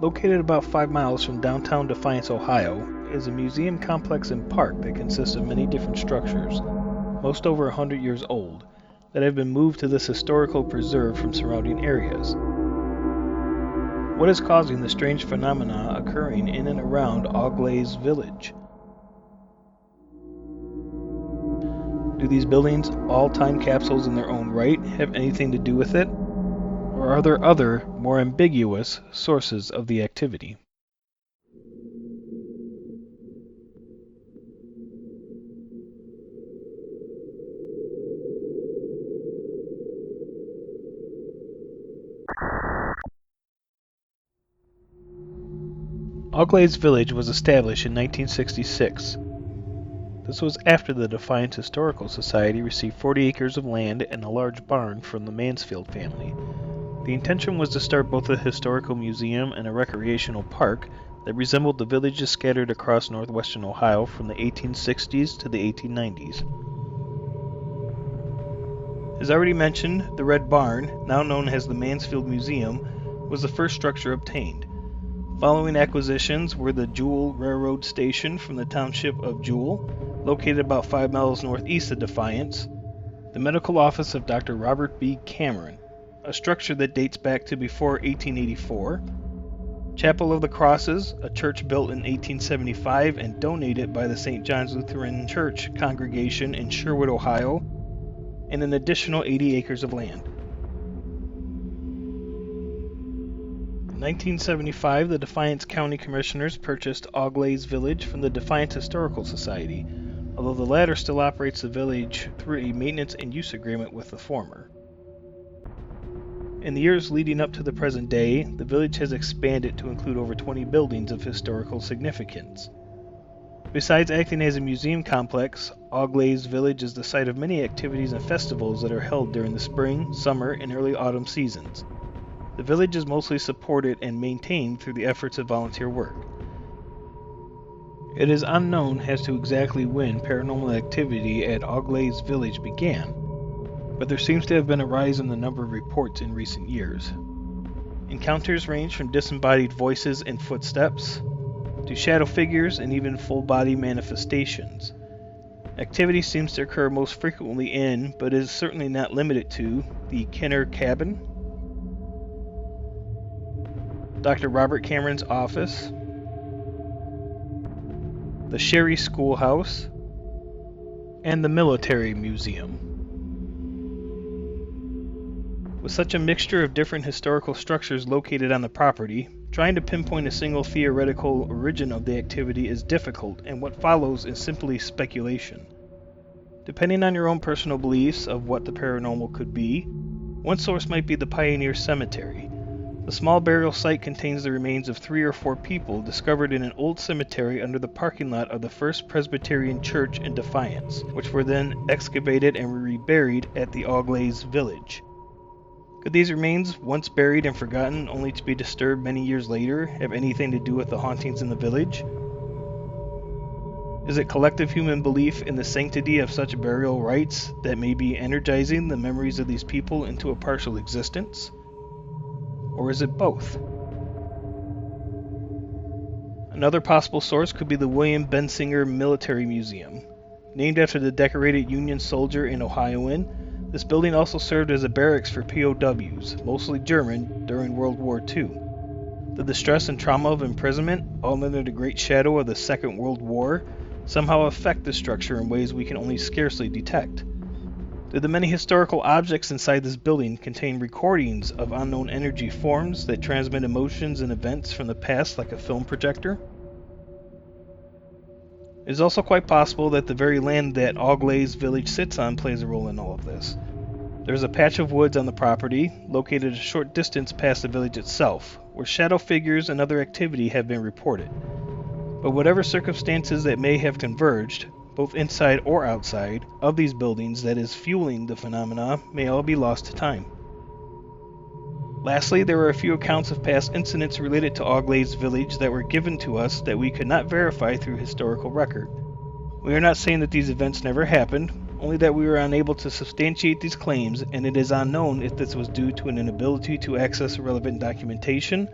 Located about 5 miles from downtown Defiance, Ohio, is a museum complex and park that consists of many different structures, most over 100 years old, that have been moved to this historical preserve from surrounding areas. What is causing the strange phenomena occurring in and around AuGlaize Village? Do these buildings, all time capsules in their own right, have anything to do with it? Or are there other, more ambiguous, sources of the activity? AuGlaize Village was established in 1966. This was after the Defiance Historical Society received 40 acres of land and a large barn from the Mansfield family. The intention was to start both a historical museum and a recreational park that resembled the villages scattered across northwestern Ohio from the 1860s to the 1890s. As already mentioned, the Red Barn, now known as the Mansfield Museum, was the first structure obtained. Following acquisitions were the Jewell Railroad Station from the township of Jewell, located about 5 miles northeast of Defiance, the medical office of Dr. Robert B. Cameron, a structure that dates back to before 1884, Chapel of the Crosses, a church built in 1875 and donated by the St. John's Lutheran Church congregation in Sherwood, Ohio, and an additional 80 acres of land. In 1975, the Defiance County Commissioners purchased AuGlaize Village from the Defiance Historical Society, although the latter still operates the village through a maintenance and use agreement with the former. In the years leading up to the present day, the village has expanded to include over 20 buildings of historical significance. Besides acting as a museum complex, AuGlaize Village is the site of many activities and festivals that are held during the spring, summer, and early autumn seasons. The village is mostly supported and maintained through the efforts of volunteer work. It is unknown as to exactly when paranormal activity at AuGlaize Village began, but there seems to have been a rise in the number of reports in recent years. Encounters range from disembodied voices and footsteps, to shadow figures and even full-body manifestations. Activity seems to occur most frequently in, but is certainly not limited to, the Kenner Cabin, Dr. Robert Cameron's office, the Sherry Schoolhouse, and the Military Museum. With such a mixture of different historical structures located on the property, trying to pinpoint a single theoretical origin of the activity is difficult, and what follows is simply speculation. Depending on your own personal beliefs of what the paranormal could be, one source might be the Pioneer Cemetery. The small burial site contains the remains of 3 or 4 people discovered in an old cemetery under the parking lot of the First Presbyterian Church in Defiance, which were then excavated and reburied at the AuGlaize Village. Could these remains, once buried and forgotten only to be disturbed many years later, have anything to do with the hauntings in the village? Is it collective human belief in the sanctity of such burial rites that may be energizing the memories of these people into a partial existence? Or is it both? Another possible source could be the William Bensinger Military Museum. Named after the decorated Union soldier and Ohioan, this building also served as a barracks for POWs, mostly German, during World War II. The distress and trauma of imprisonment, all under the great shadow of the Second World War, somehow affect the structure in ways we can only scarcely detect. Do the many historical objects inside this building contain recordings of unknown energy forms that transmit emotions and events from the past like a film projector? It is also quite possible that the very land that AuGlaize Village sits on plays a role in all of this. There is a patch of woods on the property, located a short distance past the village itself, where shadow figures and other activity have been reported. But whatever circumstances that may have converged, both inside or outside, of these buildings that is fueling the phenomena may all be lost to time. Lastly, there are a few accounts of past incidents related to AuGlaize Village that were given to us that we could not verify through historical record. We are not saying that these events never happened, only that we were unable to substantiate these claims, and it is unknown if this was due to an inability to access relevant documentation,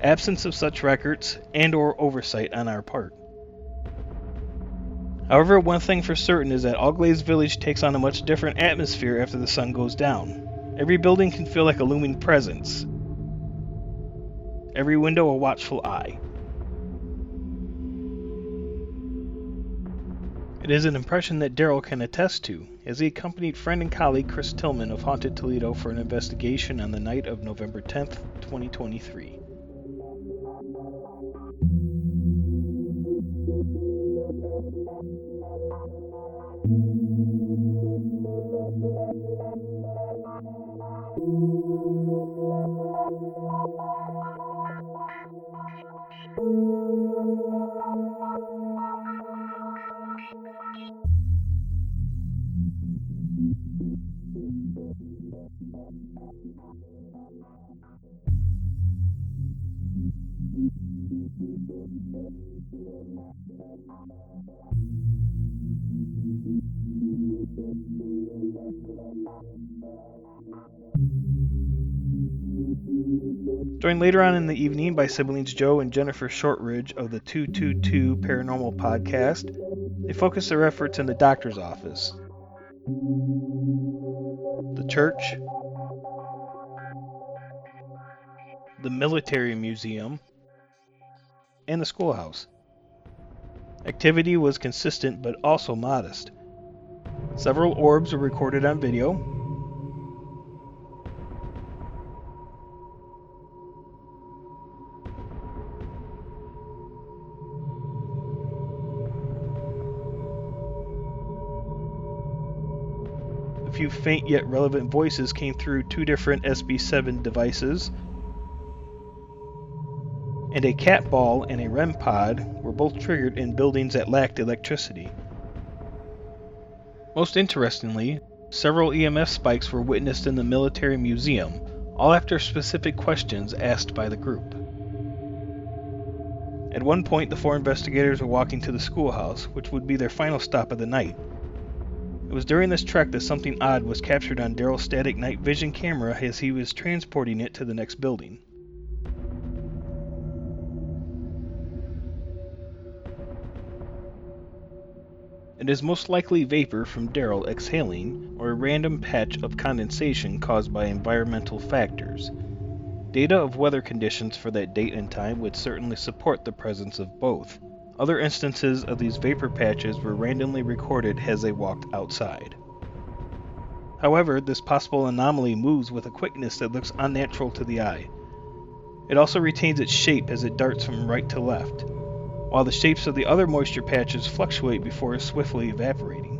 absence of such records, and/or oversight on our part. However, one thing for certain is that AuGlaize Village takes on a much different atmosphere after the sun goes down. Every building can feel like a looming presence. Every window a watchful eye. It is an impression that Daryl can attest to, as he accompanied friend and colleague Chris Tillman of Haunted Toledo for an investigation on the night of November 10th, 2023. Joined later on in the evening by siblings Joe and Jennifer Shortridge of the 222 Paranormal podcast, they focus their efforts in the doctor's office, the church, the military museum, and the schoolhouse. Activity was consistent but also modest. Several orbs were recorded on video. A few faint yet relevant voices came through two different SB7 devices, and a cat ball and a REM pod were both triggered in buildings that lacked electricity. Most interestingly, several EMF spikes were witnessed in the military museum, all after specific questions asked by the group. At one point, the four investigators were walking to the schoolhouse, which would be their final stop of the night. It was during this trek that something odd was captured on Daryl's static night vision camera as he was transporting it to the next building. It is most likely vapor from Daryl exhaling, or a random patch of condensation caused by environmental factors. Data of weather conditions for that date and time would certainly support the presence of both. Other instances of these vapor patches were randomly recorded as they walked outside. However, this possible anomaly moves with a quickness that looks unnatural to the eye. It also retains its shape as it darts from right to left, while the shapes of the other moisture patches fluctuate before swiftly evaporating.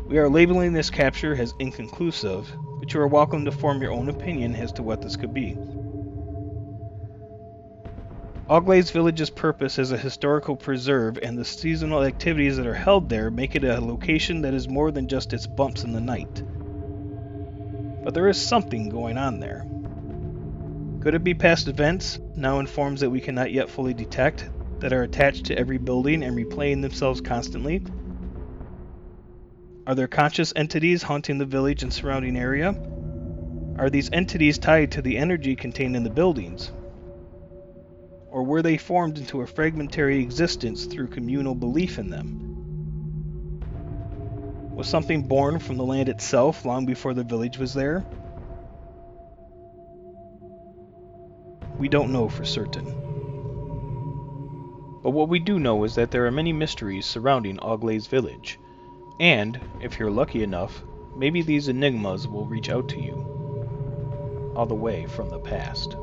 We are labeling this capture as inconclusive, but you are welcome to form your own opinion as to what this could be. AuGlaize Village's purpose as a historical preserve and the seasonal activities that are held there make it a location that is more than just its bumps in the night. But there is something going on there. Could it be past events, now in forms that we cannot yet fully detect, that are attached to every building and replaying themselves constantly? Are there conscious entities haunting the village and surrounding area? Are these entities tied to the energy contained in the buildings? Or were they formed into a fragmentary existence through communal belief in them? Was something born from the land itself long before the village was there? We don't know for certain. But what we do know is that there are many mysteries surrounding AuGlaize Village, and, if you're lucky enough, maybe these enigmas will reach out to you, all the way from the past.